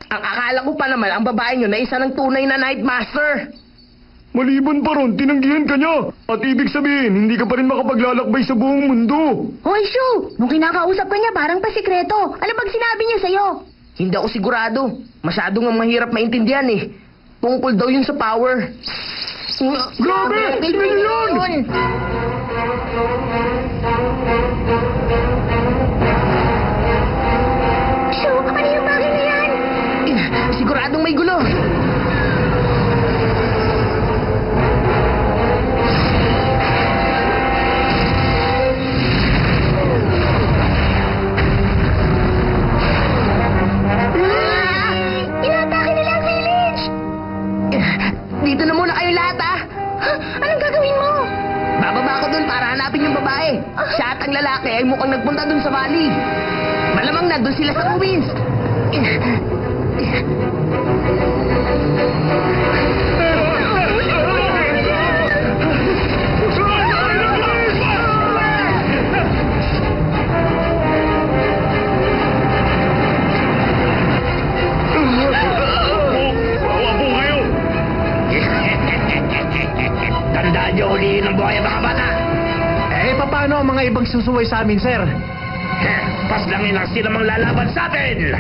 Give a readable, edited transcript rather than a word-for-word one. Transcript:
Ang akala ko pa naman ang babae nyo na isa ng tunay na Night Master. Maliban pa ron, tinanggihan ka niya. At ibig sabihin, hindi ka pa rin makapaglalakbay sa buong mundo. Hoy, Shu! Nung kinakausap ka niya, parang pasikreto. Ano bang sinabi niya sa'yo? Hindi ako sigurado. Masyado nga mahirap maintindihan eh. Tungkol daw yun sa power. Grabe! Sino yun? Shu, ano yung bagay na yan? Siguradong may gulo. Inatake nila ang village! Dito na muna kayo lahat ah. Anong gagawin mo? Bababa ako dun para hanapin yung babae. Siya at ang lalaki ay mukhang nagpunta dun sa valley. Malamang nandun sila sa ruins. Bawa po kayo! Tandaan niyo ulihin ang buhay mga bata. Paano ang mga ibang susuway sa amin, sir? Paslangin lang sila mang lalaban sa atin.